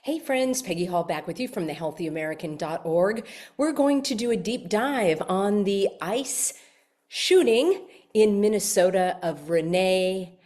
Hey friends, Peggy Hall back with you from thehealthyamerican.org. We're going to do a deep dive on the ICE shooting in Minnesota of RENEE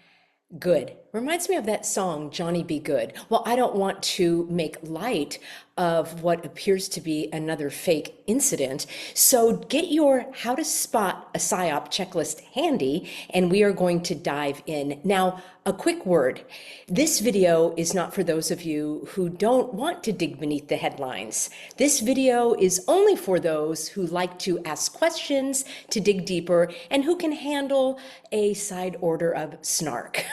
Good. Reminds me of that song, Johnny Be Good. Well, I don't want to make light of what appears to be another fake incident. So get your how to spot a psy-op checklist handy, and we are going to dive in. Now, a quick word. This video is not for those of you who don't want to dig beneath the headlines. This video is only for those who like to ask questions, to dig deeper, and who can handle a side order of snark.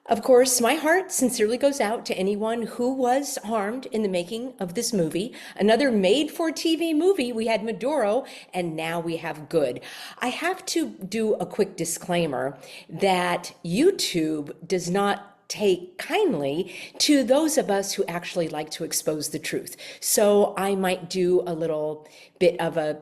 Of course, my heart sincerely goes out to anyone who was harmed in the making of this movie. Another made-for-TV movie. We had Maduro, and now we have Good. I have to do a quick disclaimer that YouTube does not take kindly to those of us who actually like to expose the truth. So I might do a little bit of a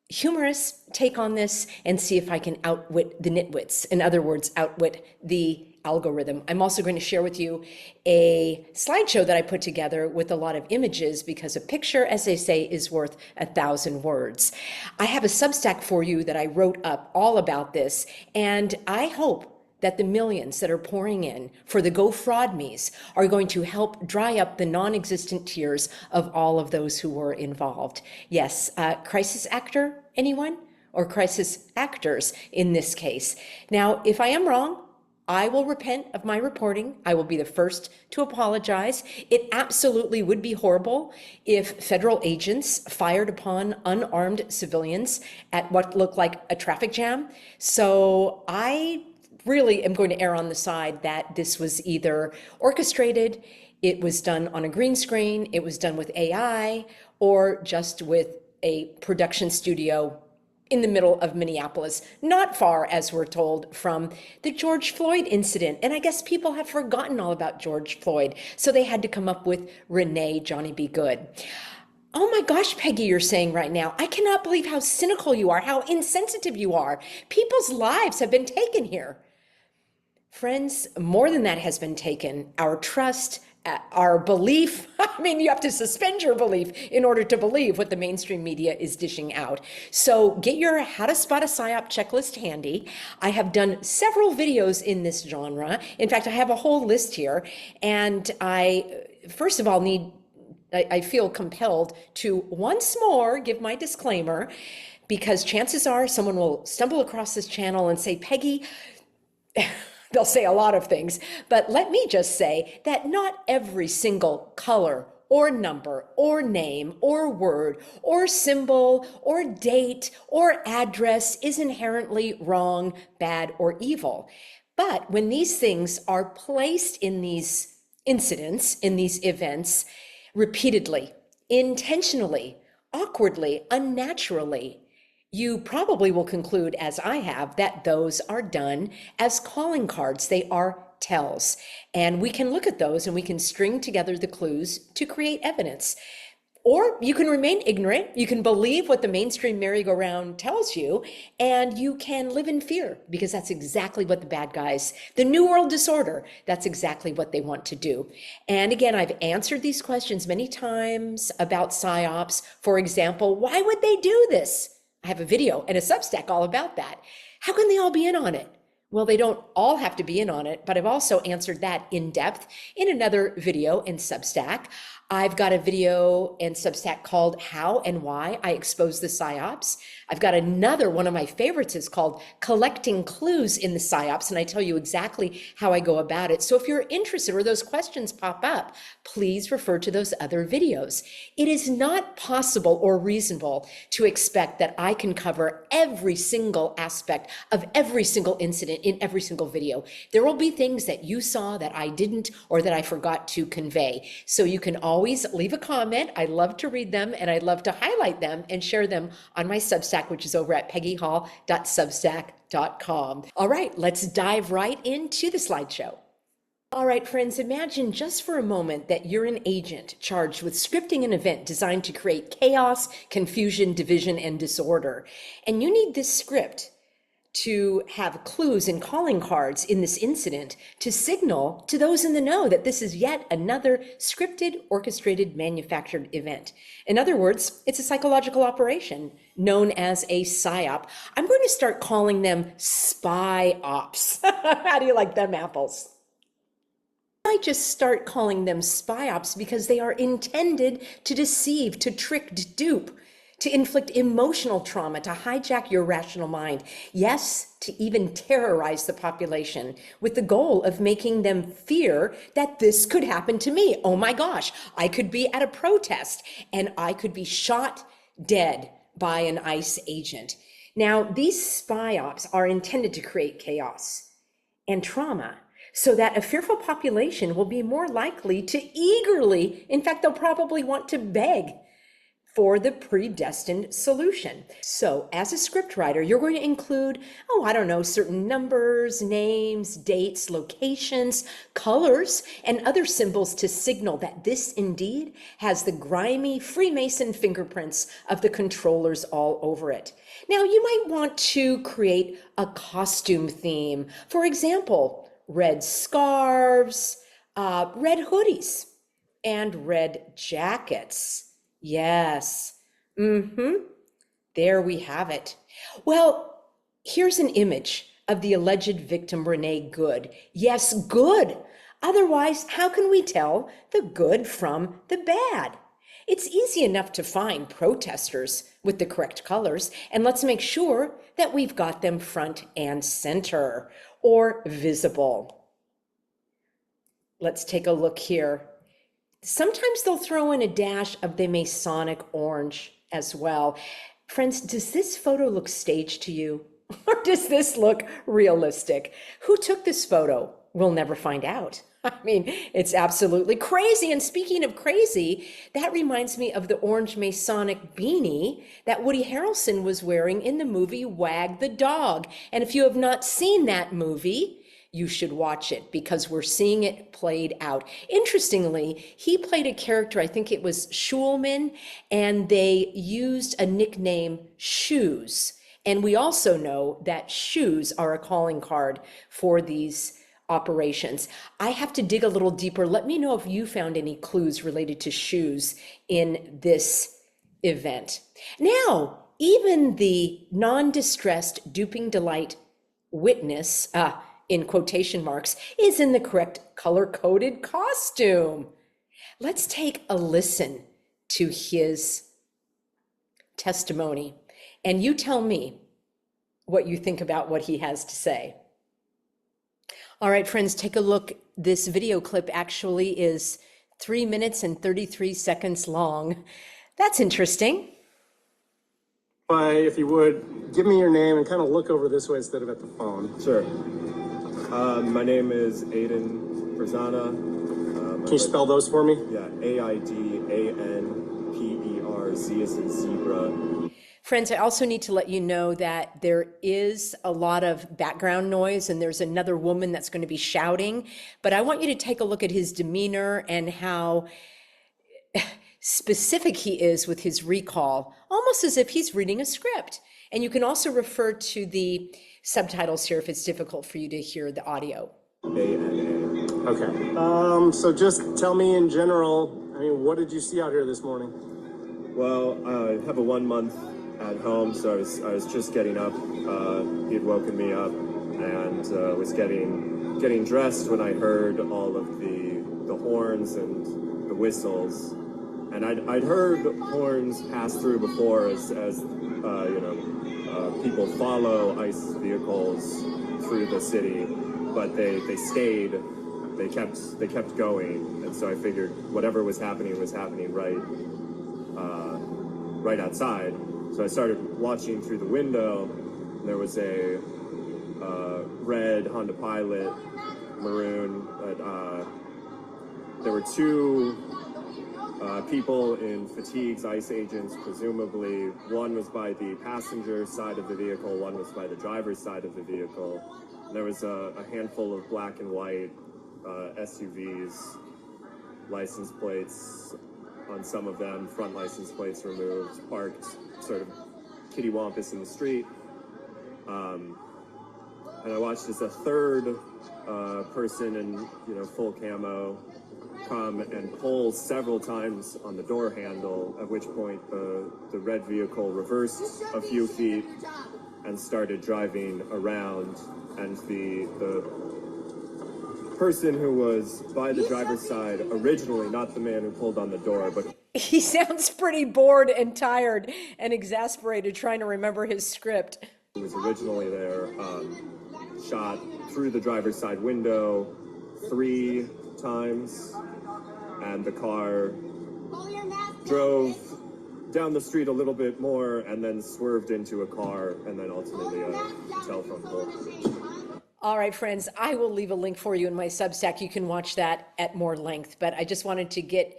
humorous take on this and see if I can outwit the nitwits. In other words, outwit the algorithm. I'm also going to share with you a slideshow that I put together with a lot of images because a picture, as they say, is worth 1,000 words. I have a Substack for you that I wrote up all about this, and I hope that the millions that are pouring in for the Go Fraud Me's are going to help dry up the non-existent tears of all of those who were involved. Yes, crisis actor, anyone? Or crisis actors in this case. Now, if I am wrong, I will repent of my reporting. I will be the first to apologize. It absolutely would be horrible if federal agents fired upon unarmed civilians at what looked like a traffic jam. So I really am going to err on the side that this was either orchestrated, it was done on a green screen, it was done with AI, or just with a production studio in the middle of Minneapolis, not far, as we're told, from the George Floyd incident. And I guess people have forgotten all about George Floyd, so they had to come up with RENEE, Johnny Be Good. Oh my gosh, Peggy, you're saying right now, I cannot believe how cynical you are, how insensitive you are. People's lives have been taken here. Friends, more than that has been taken. Our trust, our belief. I mean, you have to suspend your belief in order to believe what the mainstream media is dishing out. So get your how to spot a psy-op checklist handy. I have done several videos in this genre. In fact, I have a whole list here. And I, first of all, I feel compelled to once more give my disclaimer, because chances are someone will stumble across this channel and say, Peggy, they'll say a lot of things, but let me just say that not every single color or number or name or word or symbol or date or address is inherently wrong, bad, or evil. But when these things are placed in these incidents, in these events, repeatedly, intentionally, awkwardly, unnaturally, you probably will conclude, as I have, that those are done as calling cards. They are tells. And we can look at those and we can string together the clues to create evidence. Or you can remain ignorant. You can believe what the mainstream merry-go-round tells you, and you can live in fear, because that's exactly what the bad guys, the New World Disorder, that's exactly what they want to do. And again, I've answered these questions many times about psyops. For example, why would they do this? I have a video and a Substack all about that. How can they all be in on it? Well, they don't all have to be in on it, but I've also answered that in depth in another video in Substack. I've got a video and Substack called How and Why I Expose the PsyOps. I've got another one of my favorites is called Collecting Clues in the PsyOps, and I tell you exactly how I go about it. So if you're interested or those questions pop up, please refer to those other videos. It is not possible or reasonable to expect that I can cover every single aspect of every single incident in every single video. There will be things that you saw that I didn't or that I forgot to convey. So you can always leave a comment. I love to read them, and I love to highlight them and share them on my Substack, which is over at peggyhall.substack.com. All right, let's dive right into the slideshow. All right, friends, imagine just for a moment that you're an agent charged with scripting an event designed to create chaos, confusion, division, and disorder. And you need this script to have clues and calling cards in this incident to signal to those in the know that this is yet another scripted, orchestrated, manufactured event. In other words, it's a psychological operation known as a psy-op. I'm going to start calling them spy ops. How do you like them apples? I just start calling them spy ops because they are intended to deceive, to trick, to dupe, to inflict emotional trauma, to hijack your rational mind. Yes, to even terrorize the population with the goal of making them fear that this could happen to me. Oh my gosh, I could be at a protest and I could be shot dead by an ICE agent. Now, these spy ops are intended to create chaos and trauma so that a fearful population will be more likely to eagerly, in fact, they'll probably want to beg for the predestined solution. So as a scriptwriter, you're going to include, I don't know, certain numbers, names, dates, locations, colors, and other symbols to signal that this indeed has the grimy Freemason fingerprints of the controllers all over it. Now, you might want to create a costume theme. For example, red scarves, red hoodies, and red jackets. Yes. There we have it. Well, here's an image of the alleged victim, RENEE Good. Yes, good. Otherwise, how can we tell the good from the bad? It's easy enough to find protesters with the correct colors, and let's make sure that we've got them front and center or visible. Let's take a look here. Sometimes they'll throw in a dash of the Masonic orange as well. Friends, does this photo look staged to you? Or does this look realistic? Who took this photo? We'll never find out. I mean, it's absolutely crazy. And speaking of crazy, that reminds me of the orange Masonic beanie that Woody Harrelson was wearing in the movie Wag the Dog. And if you have not seen that movie, you should watch it because we're seeing it played out. Interestingly, he played a character, I think it was Schulman, and they used a nickname, Shoes. And we also know that shoes are a calling card for these operations. I have to dig a little deeper. Let me know if you found any clues related to shoes in this event. Now, even the non-distressed duping delight witness, in quotation marks, is in the correct color-coded costume. Let's take a listen to his testimony, and you tell me what you think about what he has to say. All right, friends, take a look. This video clip actually is 3 minutes and 33 seconds long. That's interesting. If you would, give me your name and kind of look over this way instead of at the phone. Sure. My name is Aiden Verzana. Can you spell those for me? Yeah, AIDANPERZ as in zebra. Friends, I also need to let you know that there is a lot of background noise and there's another woman that's going to be shouting, but I want you to take a look at his demeanor and how specific he is with his recall, almost as if he's reading a script. And you can also refer to the subtitles here if it's difficult for you to hear the audio. ANA. Okay. So just tell me in general, what did you see out here this morning? Well, I have a 1 month at home, so I was just getting up. He had woken me up and was getting dressed when I heard all of the horns and the whistles. And I'd heard horns pass through before as people follow ICE vehicles through the city, but they stayed. They kept going, and so I figured whatever was happening right outside. So I started watching through the window. And there was a red Honda Pilot, maroon. There were two people in fatigues, ICE agents, presumably. One was by the passenger side of the vehicle, one was by the driver's side of the vehicle. And there was a handful of black and white SUVs, license plates on some of them, front license plates removed, parked sort of kittywampus in the street. And I watched as a third person in, you know, full camo come and pull several times on the door handle, at which point the red vehicle reversed a few feet and started driving around, and the person who was by the driver's side originally, not the man who pulled on the door, but He sounds pretty bored and tired and exasperated trying to remember his script. who was originally there, shot through the driver's side window 3 times, and the car drove down the street a little bit more and then swerved into a car and then ultimately a telephone pole. All right, friends, I will leave a link for you in my Substack. You can watch that at more length, but I just wanted to get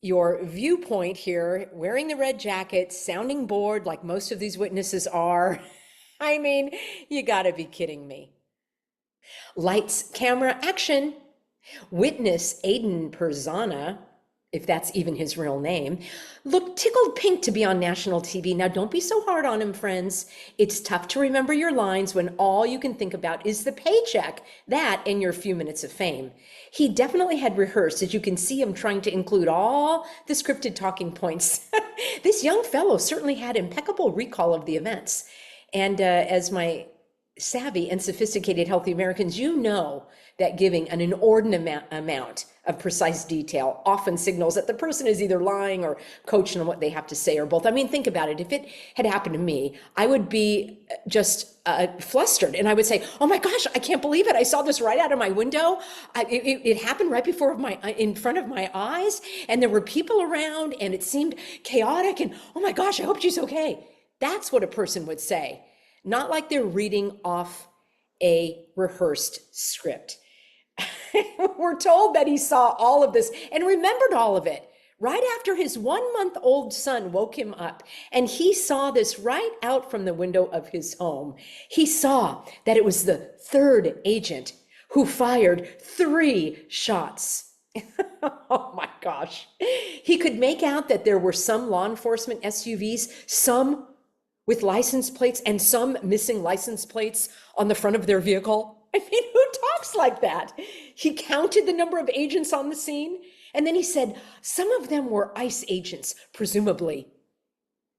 your viewpoint here, wearing the red jacket, sounding bored like most of these witnesses are. I mean, you gotta be kidding me. Lights, camera, action. Witness Aiden Perzana, if that's even his real name, looked tickled pink to be on national TV. Now, don't be so hard on him, friends. It's tough to remember your lines when all you can think about is the paycheck, that and your few minutes of fame. He definitely had rehearsed, as you can see him trying to include all the scripted talking points. This young fellow certainly had impeccable recall of the events. And as my savvy and sophisticated healthy Americans, you know that giving an inordinate amount of precise detail often signals that the person is either lying or coaching on what they have to say, or both. I mean, think about it. If it had happened to me, I would be just flustered, and I would say, "Oh my gosh, I can't believe it! I saw this right out of my window. It happened right before in front of my eyes, and there were people around, and it seemed chaotic. And oh my gosh, I hope she's okay." That's what a person would say, not like they're reading off a rehearsed script. We're told that he saw all of this and remembered all of it right after his 1-month-old son woke him up, and he saw this right out from the window of his home. He saw that it was the third agent who fired 3 shots. Oh my gosh. He could make out that there were some law enforcement SUVs, some with license plates and some missing license plates on the front of their vehicle. I mean, who talks like that? He counted the number of agents on the scene, and then he said some of them were ICE agents, presumably.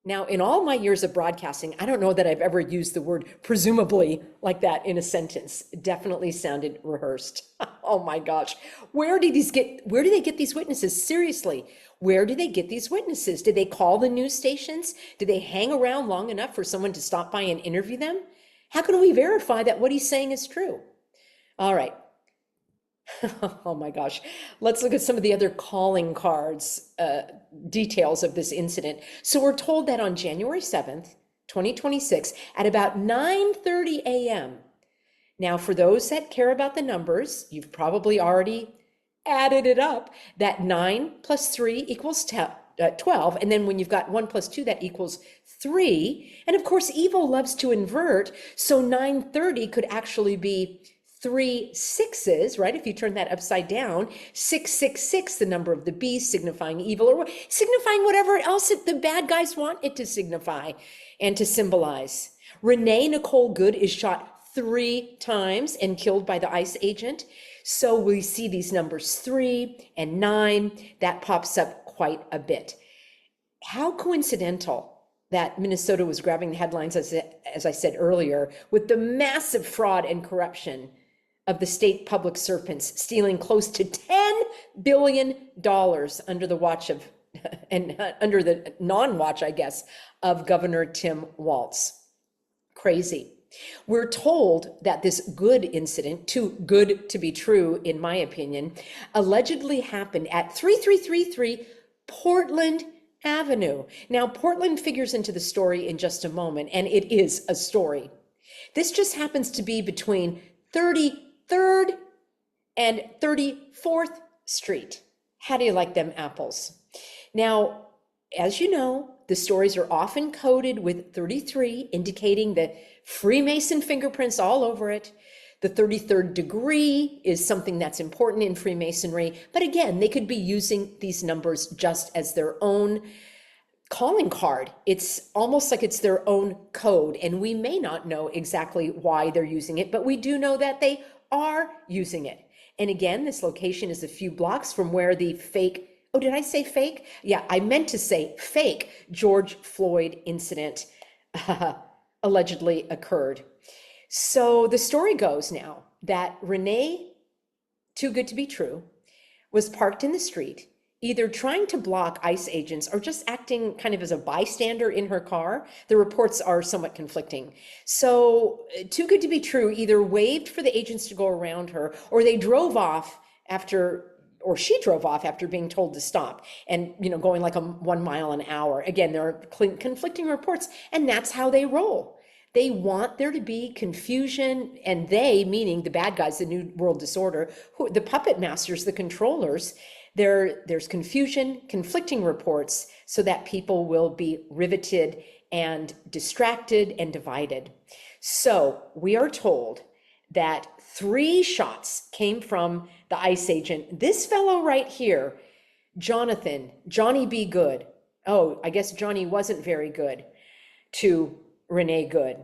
Now, in all my years of broadcasting, I don't know that I've ever used the word presumably like that in a sentence. It definitely sounded rehearsed. Oh my gosh. Where do they get these witnesses? Seriously, where do they get these witnesses? Did they call the news stations? Did they hang around long enough for someone to stop by and interview them? How can we verify that what he's saying is true? All right. Oh my gosh. Let's look at some of the other calling cards, details of this incident. So we're told that on January 7th, 2026, at about 9:30 a.m. Now, for those that care about the numbers, you've probably already added it up, that 9 plus 3 equals 12. And then when you've got 1 plus 2, that equals 3. And of course, evil loves to invert. So 9:30 could actually be 3 6s, right? If you turn that upside down, 666, the number of the beast, signifying evil, or signifying whatever else the bad guys want it to signify and to symbolize. Renee Nicole Good is shot 3 times and killed by the ICE agent. So we see these numbers 3 and 9, that pops up quite a bit. How coincidental that Minnesota was grabbing the headlines, as I said earlier, with the massive fraud and corruption of the state public servants, stealing close to $10 billion under the watch of, and under the non-watch, I guess, of Governor Tim Walz. Crazy. We're told that this Good incident, too good to be true, in my opinion, allegedly happened at 3333 Portland Avenue. Now, Portland figures into the story in just a moment, and it is a story. This just happens to be between 33rd and 34th Street. How do you like them apples? Now, as you know, the stories are often coded with 33, indicating the Freemason fingerprints all over it. The 33rd degree is something that's important in Freemasonry, but again, they could be using these numbers just as their own calling card. It's almost like it's their own code, and we may not know exactly why they're using it, but we do know that they are using it. And again, this location is a few blocks from where the fake, oh, did I say fake? Yeah, I meant to say fake George Floyd incident allegedly occurred. So the story goes now that RENEE, too good to be true, was parked in the street, either trying to block ICE agents or just acting kind of as a bystander in her car. The reports are somewhat conflicting. So too good to be true, either waved for the agents to go around her, or they drove off after, or she drove off after being told to stop and, going like 1 mile an hour. Again, there are conflicting reports, and that's how they roll. They want there to be confusion, and they, meaning the bad guys, the New World Disorder, the puppet masters, the controllers, there's confusion, conflicting reports, so that people will be riveted and distracted and divided. So we are told that 3 shots came from the ICE agent. This fellow right here, Johnny B. Good. Oh, I guess Johnny wasn't very good to RENEE Good.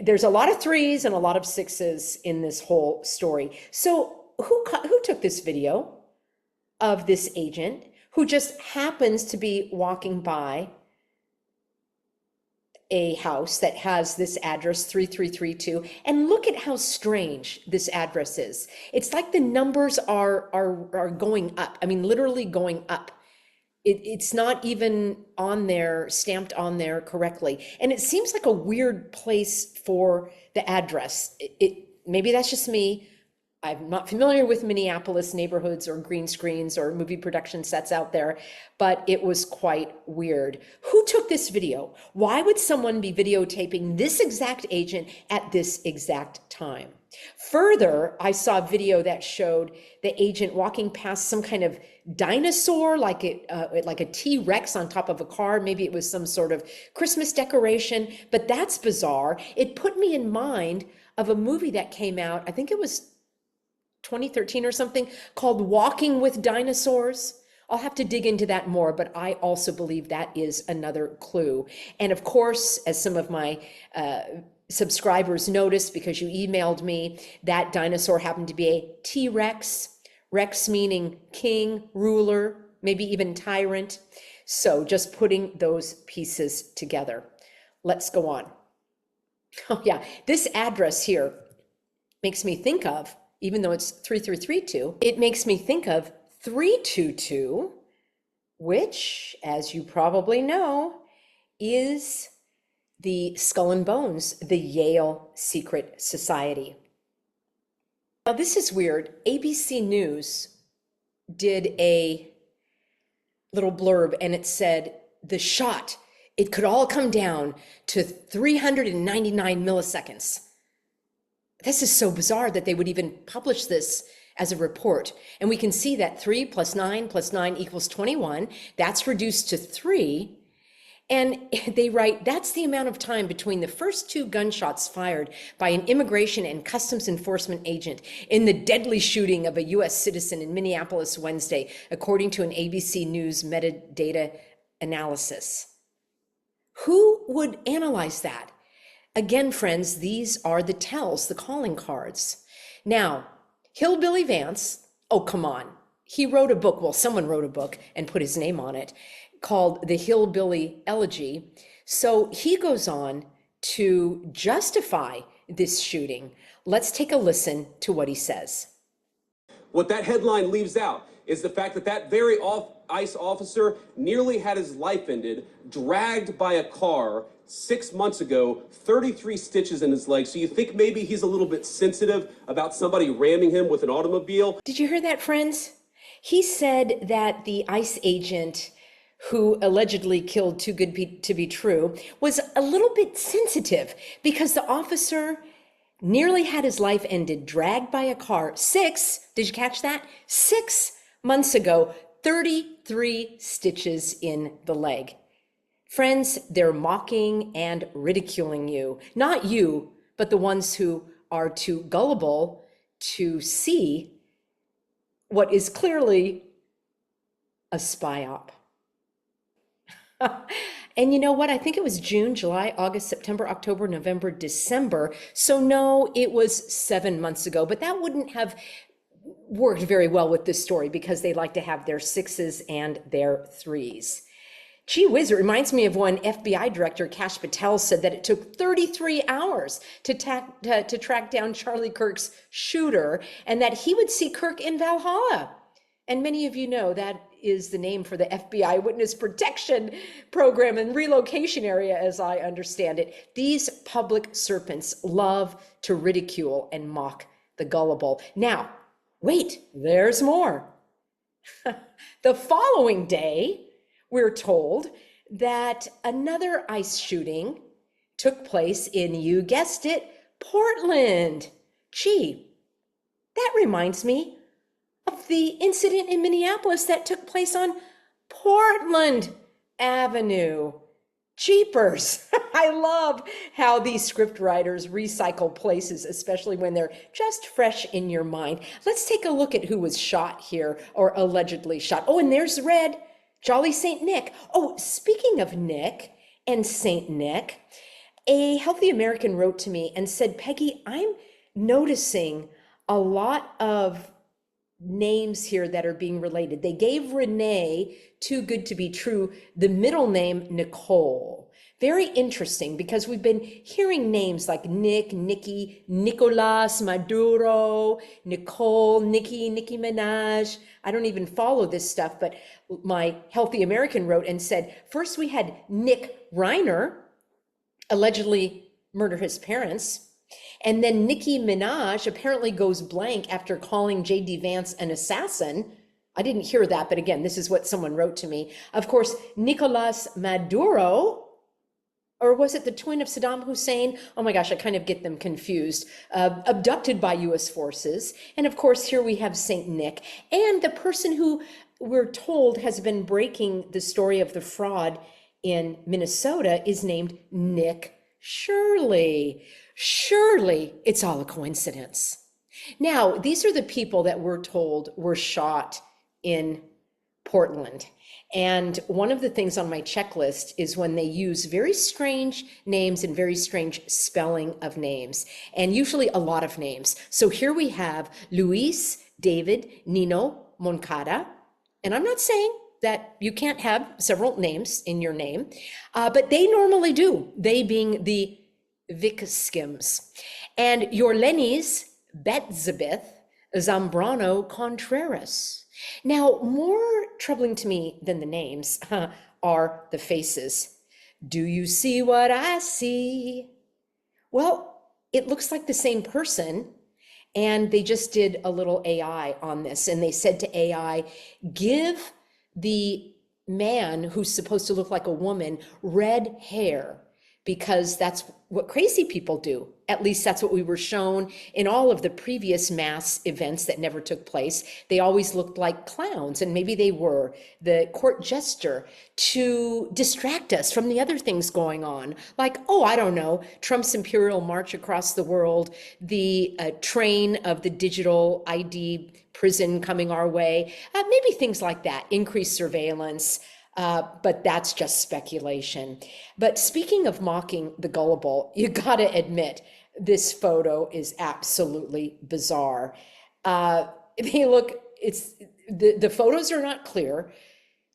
There's a lot of 3s and a lot of 6s in this whole story. So who took this video of this agent who just happens to be walking by a house that has this address 3332, and look at how strange this address is. It's like the numbers are going up. I mean, literally going up. It's not even on there, stamped on there correctly. And it seems like a weird place for the address. Maybe that's just me. I'm not familiar with Minneapolis neighborhoods or green screens or movie production sets out there, but it was quite weird. Who took this video? Why would someone be videotaping this exact agent at this exact time? Further, I saw a video that showed the agent walking past some kind of dinosaur, like a T-Rex on top of a car. Maybe it was some sort of Christmas decoration, but that's bizarre. It put me in mind of a movie that came out, I think it was 2013 or something, called Walking with Dinosaurs. I'll have to dig into that more, but I also believe that is another clue. And of course, as some of my subscribers noticed, because you emailed me, that dinosaur happened to be a T-Rex, Rex meaning king, ruler, maybe even tyrant. So just putting those pieces together. Let's go on. Oh yeah, this address here makes me think of, even though it's 3332, it makes me think of 322, which, as you probably know, is the Skull and Bones, the Yale secret society. Now, this is weird. ABC News did a little blurb, and it said, the shot, it could all come down to 399 milliseconds. This is so bizarre that they would even publish this as a report. And we can see that 3 + 9 + 9 = 21. That's reduced to 3. And they write, that's the amount of time between the first 2 gunshots fired by an immigration and customs enforcement agent in the deadly shooting of a US citizen in Minneapolis Wednesday, according to an ABC News metadata analysis. Who would analyze that? Again, friends, these are the tells, the calling cards. Now, Hillbilly Vance, oh, come on. He wrote a book, well, someone wrote a book and put his name on it, called The Hillbilly Elegy. So he goes on to justify this shooting. Let's take a listen to what he says. What that headline leaves out is the fact that that very ICE officer nearly had his life ended, dragged by a car 6 months ago, 33 stitches in his leg. So you think maybe he's a little bit sensitive about somebody ramming him with an automobile? Did you hear that, friends? He said that the ICE agent who allegedly killed Too Good to Be True was a little bit sensitive because the officer nearly had his life ended, dragged by a car did you catch that? 6 months ago, 33 stitches in the leg. Friends, they're mocking and ridiculing you. Not you, but the ones who are too gullible to see what is clearly a psy-op. And you know what? I think it was June, July, August, September, October, November, December. So no, it was 7 months ago, but that wouldn't have worked very well with this story because they like to have their sixes and their threes. Gee whiz, it reminds me of when FBI Director Kash Patel said that it took 33 hours to track down Charlie Kirk's shooter and that he would see Kirk in Valhalla. And many of you know that is the name for the FBI Witness Protection Program and relocation area, as I understand it. These public serpents love to ridicule and mock the gullible. Now, wait, there's more. The following day, we're told that another ICE shooting took place in, you guessed it, Portland. Gee, that reminds me of the incident in Minneapolis that took place on Portland Avenue. Jeepers. I love how these script writers recycle places, especially when they're just fresh in your mind. Let's take a look at who was shot here, or allegedly shot. Oh, and there's Red, Jolly St. Nick. Oh, speaking of Nick and St. Nick, a Healthy American wrote to me and said, Peggy, I'm noticing a lot of names here that are being related. They gave Renee, too good to be true, the middle name Nicole. Very interesting because we've been hearing names like Nick, Nikki, Nicolas, Maduro, Nicole, Nicki Minaj. I don't even follow this stuff, but my Healthy American wrote and said, first we had Nick Reiner, allegedly murder his parents. And then Nicki Minaj apparently goes blank after calling J.D. Vance an assassin. I didn't hear that, but again, this is what someone wrote to me. Of course, Nicolas Maduro, or was it the twin of Saddam Hussein? Oh my gosh, I kind of get them confused. Abducted by US forces. And of course, here we have St. Nick. And the person who we're told has been breaking the story of the fraud in Minnesota is named Nick Shirley. Surely it's all a coincidence. Now, these are the people that we're told were shot in Portland. And one of the things on my checklist is when they use very strange names and very strange spelling of names, and usually a lot of names. So here we have Luis David Nino Moncada. And I'm not saying that you can't have several names in your name, but they normally do, they being the Vic Skims. And Yorlenis Betzabeth Zambrano Contreras. Now, more troubling to me than the names are the faces. Do you see what I see? Well, it looks like the same person, and they just did a little AI on this, and they said to AI, give the man who's supposed to look like a woman red hair, because that's what crazy people do. At least that's what we were shown in all of the previous mass events that never took place. They always looked like clowns, and maybe they were the court jester to distract us from the other things going on. Like, oh, I don't know, Trump's imperial march across the world, the train of the digital ID prison coming our way, maybe things like that, increased surveillance. But that's just speculation. But speaking of mocking the gullible, you gotta admit, this photo is absolutely bizarre. They look, the photos are not clear.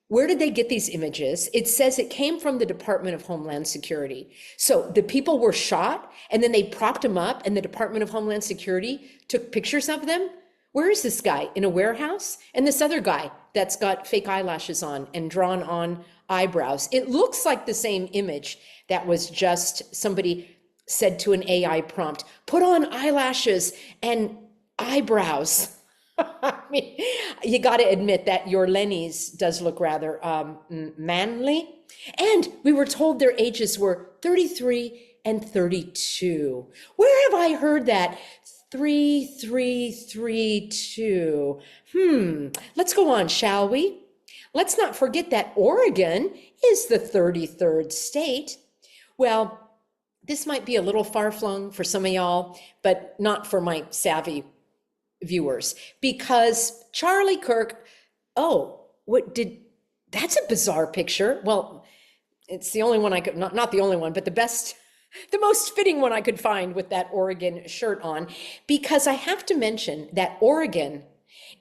Where did they get these images? It says it came from the Department of Homeland Security. So the people were shot and then they propped them up and the Department of Homeland Security took pictures of them. Where is this guy? In a warehouse? And this other guy that's got fake eyelashes on and drawn on eyebrows. It looks like the same image that was just somebody said to an AI prompt, put on eyelashes and eyebrows. I mean, you got to admit that your Lenny's does look rather manly. And we were told their ages were 33 and 32. Where have I heard that? 3332. Let's go on, shall we? Let's not forget that Oregon is the 33rd state. Well, this might be a little far-flung for some of y'all, but not for my savvy viewers, because Charlie Kirk, that's a bizarre picture. Well, it's the only one I could, not the only one, but the best, the most fitting one I could find with that Oregon shirt on, because I have to mention that Oregon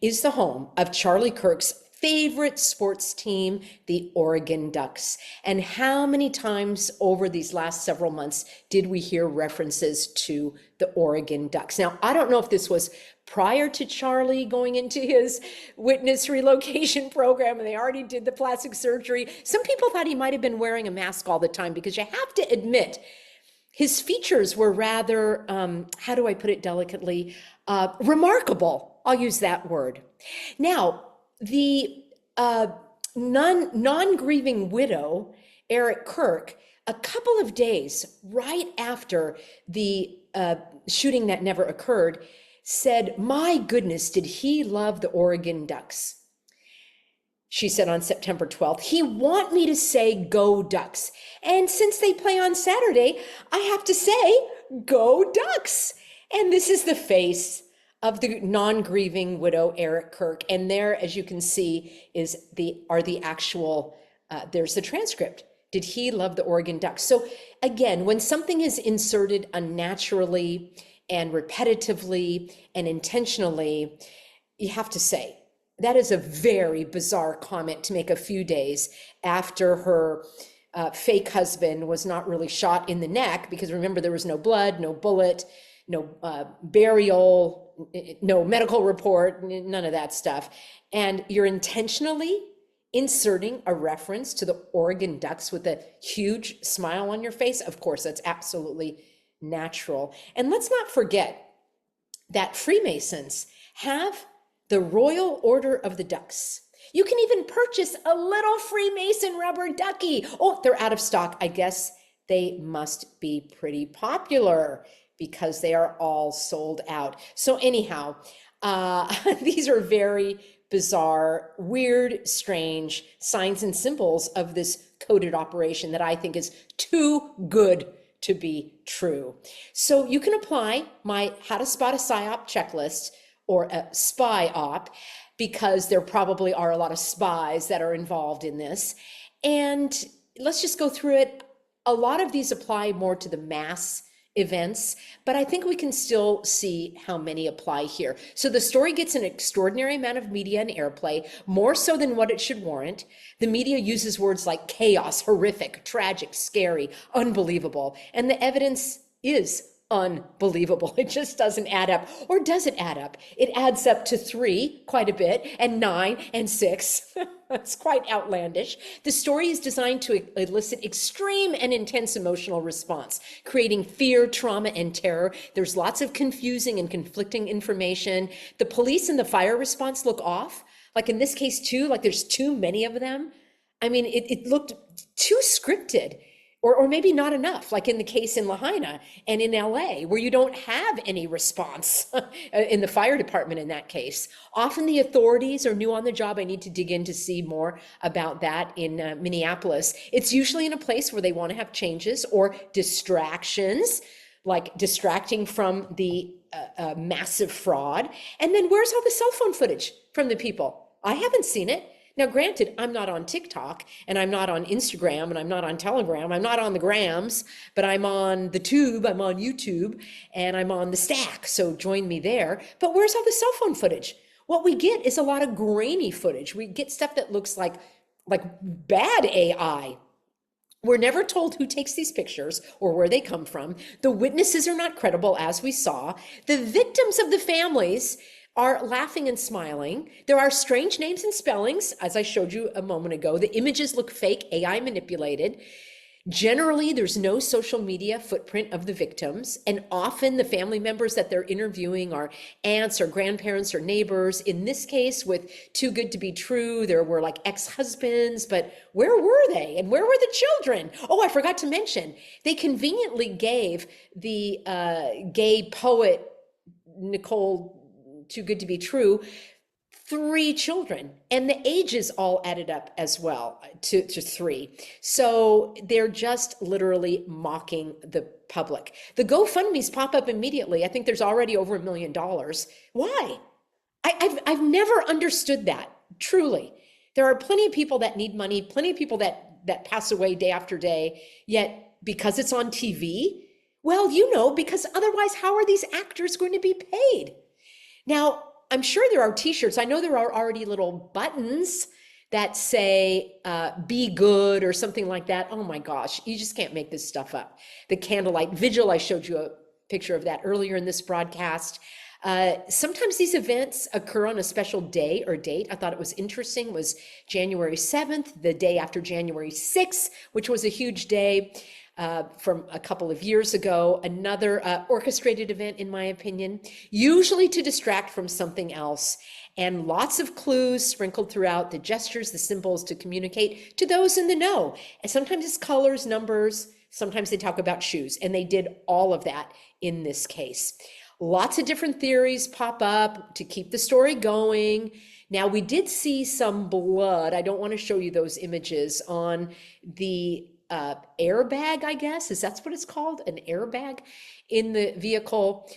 is the home of Charlie Kirk's favorite sports team, the Oregon Ducks. And how many times over these last several months did we hear references to the Oregon Ducks? Now, I don't know if this was prior to Charlie going into his witness relocation program and they already did the plastic surgery. Some people thought he might have been wearing a mask all the time, because you have to admit, his features were rather, how do I put it delicately, remarkable. I'll use that word. Now, the non-grieving widow, Eric Kirk, a couple of days right after the shooting that never occurred, said, "My goodness, did he love the Oregon Ducks?" She said on September 12th, "He want me to say go Ducks. And since they play on Saturday, I have to say go Ducks." And this is the face of the non-grieving widow, Eric Kirk. And there, as you can see, are the actual, there's the transcript. Did he love the Oregon Ducks? So again, when something is inserted unnaturally and repetitively and intentionally, you have to say, that is a very bizarre comment to make a few days after her fake husband was not really shot in the neck, because remember, there was no blood, no bullet, no burial, no medical report, none of that stuff. And you're intentionally inserting a reference to the Oregon Ducks with a huge smile on your face. Of course, that's absolutely natural. And let's not forget that Freemasons have the Royal Order of the Ducks. You can even purchase a little Freemason rubber ducky. Oh, they're out of stock. I guess they must be pretty popular, because they are all sold out. So anyhow, these are very bizarre, weird, strange signs and symbols of this coded operation that I think is too good to be true. So you can apply my How to Spot a Psy-op checklist, or a spy-op, because there probably are a lot of spies that are involved in this. And let's just go through it. A lot of these apply more to the mass events, but I think we can still see how many apply here. So the story gets an extraordinary amount of media and airplay, more so than what it should warrant. The media uses words like chaos, horrific, tragic, scary, unbelievable, and the evidence is unbelievable. It just doesn't add up. Or does it add up? It adds up to 3 quite a bit, and 9 and 6. That's quite outlandish. The story is designed to elicit extreme and intense emotional response, creating fear, trauma, and terror. There's lots of confusing and conflicting information. The police and the fire response look off. Like in this case too, like there's too many of them. I mean, it looked too scripted. Or maybe not enough, like in the case in Lahaina and in LA, where you don't have any response in the fire department in that case. Often the authorities are new on the job. I need to dig in to see more about that in Minneapolis. It's usually in a place where they want to have changes or distractions, like distracting from the massive fraud. And then where's all the cell phone footage from the people? I haven't seen it. Now, granted, I'm not on TikTok, and I'm not on Instagram, and I'm not on Telegram, I'm not on the Grams, but I'm on the Tube, I'm on YouTube, and I'm on the Stack, so join me there. But where's all the cell phone footage? What we get is a lot of grainy footage. We get stuff that looks like bad AI. We're never told who takes these pictures or where they come from. The witnesses are not credible, as we saw. The victims of the families are laughing and smiling. There are strange names and spellings, as I showed you a moment ago. The images look fake, AI manipulated. Generally, there's no social media footprint of the victims, and often the family members that they're interviewing are aunts or grandparents or neighbors. In this case, with Too Good to Be True, there were like ex-husbands, but where were they? And where were the children? Oh, I forgot to mention, they conveniently gave the gay poet, Nicole, Too Good to Be True, 3 children, and the ages all added up as well to 3. So they're just literally mocking the public. The GoFundMe's pop up immediately. I think there's already over $1 million. Why? I've never understood that, truly. There are plenty of people that need money, plenty of people that that pass away day after day, yet because it's on TV, well, you know, because otherwise, how are these actors going to be paid? Now, I'm sure there are t-shirts. I know there are already little buttons that say, be good or something like that. Oh my gosh, you just can't make this stuff up. The candlelight vigil, I showed you a picture of that earlier in this broadcast. Sometimes these events occur on a special day or date. I thought it was interesting, was January 7th, the day after January 6th, which was a huge day from a couple of years ago. Another orchestrated event, in my opinion, usually to distract from something else. And lots of clues sprinkled throughout, the gestures, the symbols to communicate to those in the know. And sometimes it's colors, numbers, sometimes they talk about shoes, and they did all of that in this case. Lots of different theories pop up to keep the story going. Now, we did see some blood. I don't want to show you those images on the airbag, I guess, that's what it's called, an airbag in the vehicle.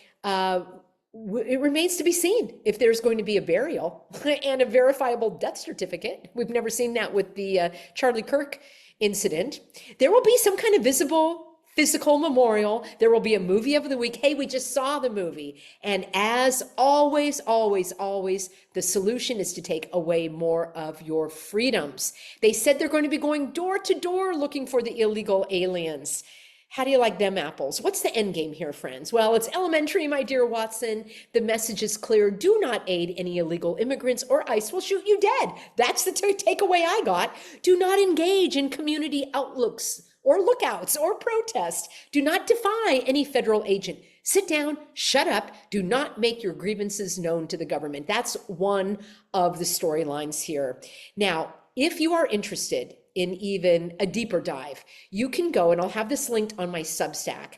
It remains to be seen if there's going to be a burial and a verifiable death certificate. We've never seen that with the Charlie Kirk incident. There will be some kind of visible physical memorial. There will be a movie of the week. Hey, we just saw the movie. And as always, always, always, the solution is to take away more of your freedoms. They said they're going to be going door to door looking for the illegal aliens. How do you like them apples? What's the end game here, friends? Well, it's elementary, my dear Watson. The message is clear. Do not aid any illegal immigrants or ICE will shoot you dead. That's the takeaway I got. Do not engage in community outlooks or lookouts or protests. Do not defy any federal agent. Sit down, shut up, do not make your grievances known to the government. That's one of the storylines here. Now, if you are interested in even a deeper dive, you can go, and I'll have this linked on my Substack.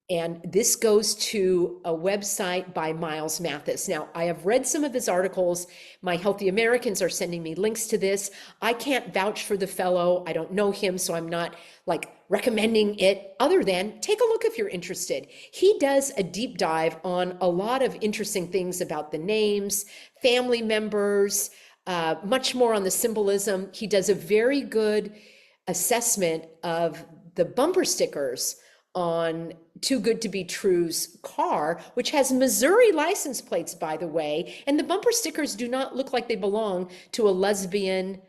And this goes to a website by Miles Mathis. Now, I have read some of his articles. My Healthy Americans are sending me links to this. I can't vouch for the fellow. I don't know him, so I'm not like recommending it, other than take a look if you're interested. He does a deep dive on a lot of interesting things about the names, family members, much more on the symbolism. He does a very good assessment of the bumper stickers on Too Good to Be True's car, which has Missouri license plates, by the way, and the bumper stickers do not look like they belong to a lesbian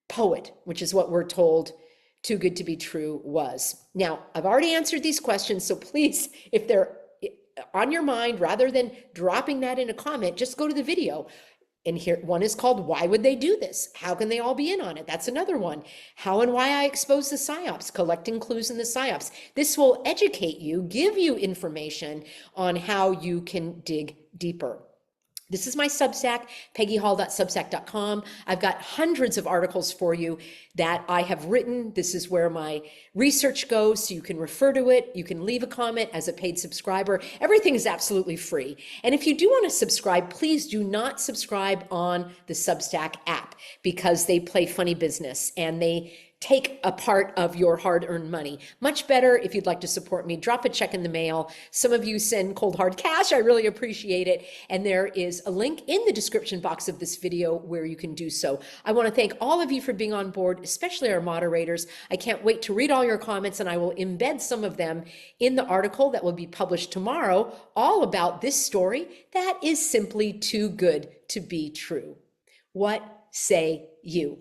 poet, which is what we're told Too Good to Be True was. Now, I've already answered these questions, so please, if they're on your mind, rather than dropping that in a comment, just go to the video. And here, one is called, Why Would They Do This? How can they all be in on it? That's another one. How and Why I Expose the PsyOps, Collecting Clues in the PsyOps. This will educate you, give you information on how you can dig deeper. This is my Substack, peggyhall.substack.com. I've got hundreds of articles for you that I have written. This is where my research goes, so you can refer to it. You can leave a comment as a paid subscriber. Everything is absolutely free. And if you do want to subscribe, please do not subscribe on the Substack app, because they play funny business and they take a part of your hard-earned money. Much better if you'd like to support me, drop a check in the mail. Some of you send cold hard cash. I really appreciate it. And there is a link in the description box of this video where you can do so. I want to thank all of you for being on board, especially our moderators. I can't wait to read all your comments, and I will embed some of them in the article that will be published tomorrow, all about this story that is simply too good to be true. What say you?